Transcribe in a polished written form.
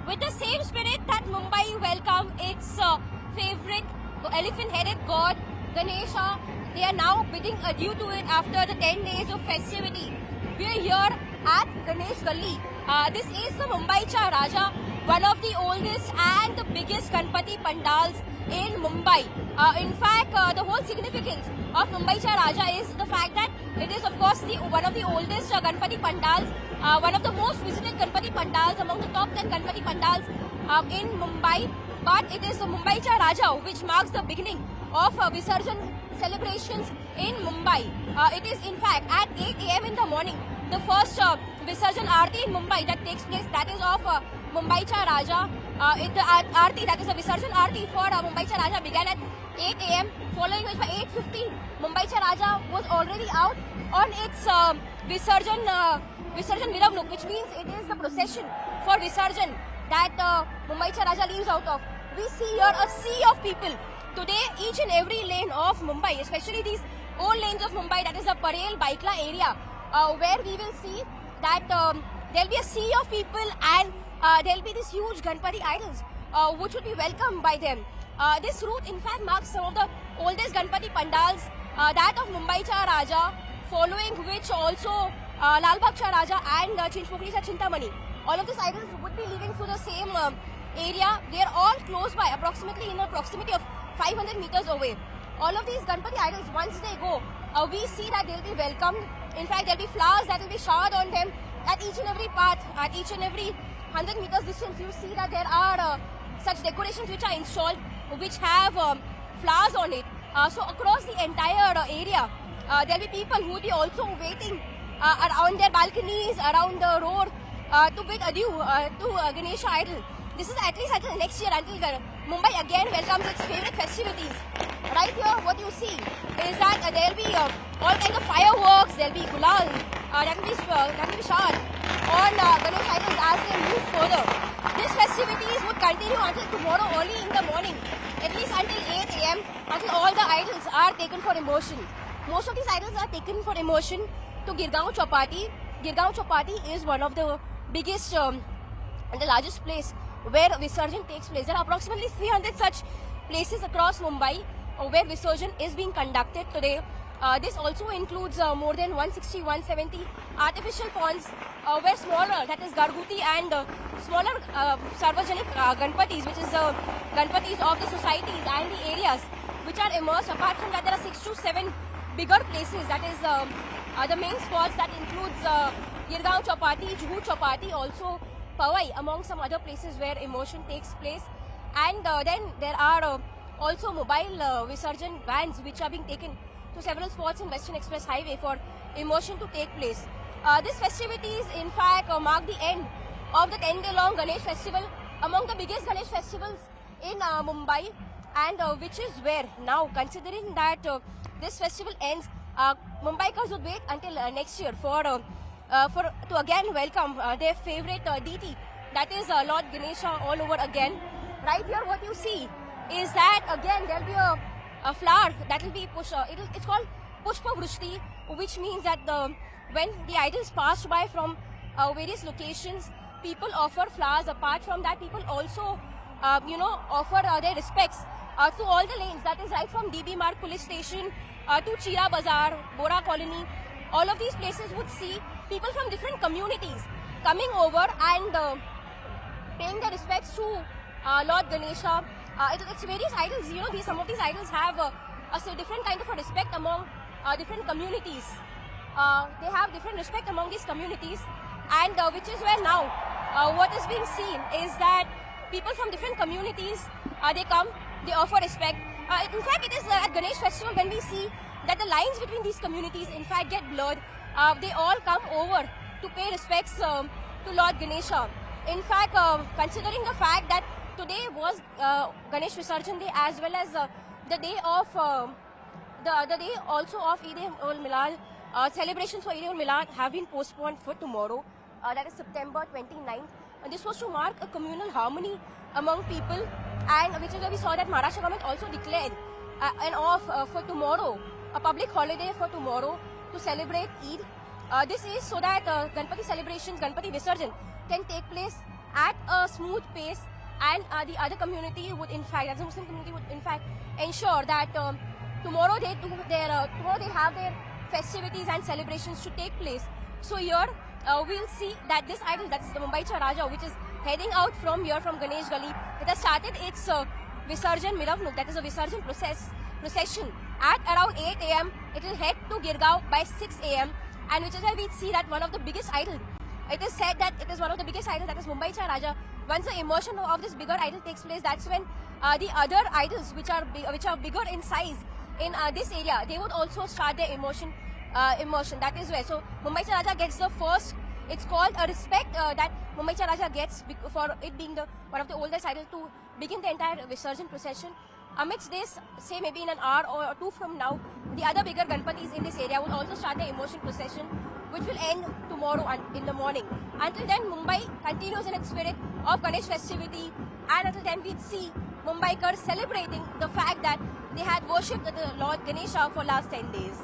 with the same spirit that Mumbai welcomed its favorite elephant-headed god, Ganesha. They are now bidding adieu to it after the 10 days of festivity. We are here at Ganesh Galli. This is the Mumbai Cha Raja, one of the oldest and the biggest Ganpati pandals in Mumbai. In fact, the whole significance of Mumbai Cha Raja is the fact that it is, of course, one of the oldest Ganpati pandals, one of the most visited Ganpati pandals, among the top 10 Ganpati pandals in Mumbai. But it is the Mumbai Cha Raja which marks the beginning of Visarjan celebrations in Mumbai. It is, in fact, at 8 a.m. in the morning, the first Visarjan Aarti in Mumbai that takes place, that is of Mumbai Cha Raja. The Aarti, that is the Visarjan Aarti for Mumbai Cha Raja, began at 8 a.m. Following which by 8:50, Mumbai Cha Raja was already out on its Visarjan Miravnuk, which means it is the procession for Visarjan that Mumbai Cha Raja leaves out of. We see here a sea of people. Today, each and every lane of Mumbai, especially these old lanes of Mumbai, that is the Parel, Baikla area, where we will see that there will be a sea of people and there will be these huge Ganpati idols which would be welcomed by them. This route, in fact, marks some of the oldest Ganpati pandals, that of Mumbai Cha Raja, following which also Lal Bagh Cha Raja and Chinchpokli Cha Chintamani. All of these idols would be living through the same area. They are all close by, approximately in the proximity of 500 meters away. All of these Ganpati idols, once they go, we see that they will be welcomed. In fact, there will be flowers that will be showered on them at each and every path, at each and every 100 meters distance. You see that there are such decorations which are installed, which have flowers on it. So across the entire area, there will be people who will be also waiting around their balconies, around the road, to bid adieu to Ganesha idol. This is at least until next year, until Mumbai again welcomes its favorite festivities. Right here, what you see is that there will be all kinds of fireworks, there will be gulal, that will be showered on Ganesh idols as they move further. These festivities would continue until tomorrow early in the morning, at least until 8 a.m., until all the idols are taken for immersion. Most of these idols are taken for immersion to Girgaon Chowpatty. Girgaon Chowpatty is one of the biggest and the largest place where Visarjan takes place. There are approximately 300 such places across Mumbai where Visarjan is being conducted today. This also includes more than 160, 170 artificial ponds where smaller, that is Garguti, and smaller Sarvajanik Ganpatis, which is the Ganpatis of the societies and the areas which are immersed. Apart from that, there are 6 to 7 bigger places, that is the main spots that includes Girgaon Chowpatty, Juhu Chowpatty, also Powai, among some other places where immersion takes place. And then there are also mobile Visarjan vans which are being taken to several spots in Western Express Highway for immersion to take place. These festivities, in fact, mark the end of the 10-day-long Ganesh festival, among the biggest Ganesh festivals in Mumbai, and which is where now, considering that this festival ends, Mumbaikars would wait until next year to again welcome their favorite deity, that is Lord Ganesha, all over again. Right here, what you see is that again there will be a flower that will be it's called Pushpa Vrishti, which means that when the idols passed by from various locations, people offer flowers. Apart from that, people also offer their respects to all the lanes, that is right from DB Marg Police Station to Chira Bazaar, Bora Colony. All of these places would see people from different communities coming over and paying their respects to Lord Ganesha. It's various idols, some of these idols have a different kind of a respect among different communities. They have different respect among these communities, and which is where now what is being seen is that people from different communities, they come, they offer respect. In fact, it is at Ganesh festival when we see that the lines between these communities in fact get blurred. They all come over to pay respects to Lord Ganesha. In fact, considering the fact that today was Ganesh Visarjan Day, as well as the day of the day also of Eid-ul-Milad, celebrations for Eid-ul-Milad have been postponed for tomorrow, that is September 29th. And this was to mark a communal harmony among people, and which is why we saw that Maharashtra government also declared an off for tomorrow, a public holiday for tomorrow to celebrate Eid. This is so that Ganpati celebrations, Ganpati Visarjan can take place at a smooth pace, and the other community would in fact, as the Muslim community would in fact ensure that tomorrow they have their festivities and celebrations to take place. So here we'll see that this idol, that's the Mumbaicha Raja, which is heading out from here from Ganesh Gali, it has started its Visarjan Miravnuk, that is a Visarjan procession. At around 8 a.m. it will head to Girgaon by 6 a.m. and which is why we see that one of the biggest idol. It is said that it is one of the biggest idols, that is Mumbaicha Raja. Once the immersion of this bigger idol takes place, that's when the other idols which are bigger in size in this area, they would also start their immersion. That is where. So Mumbaicha Raja gets the first. It's called a respect that Mumbaicha Raja gets for it being one of the oldest idols to begin the entire Visarjan procession. Amidst this, say maybe in an hour or two from now, the other bigger Ganpatis in this area will also start their immersion procession, which will end tomorrow in the morning. Until then, Mumbai continues in its spirit of Ganesh festivity, and until then we'd see Mumbaikars celebrating the fact that they had worshipped the Lord Ganesha for last 10 days.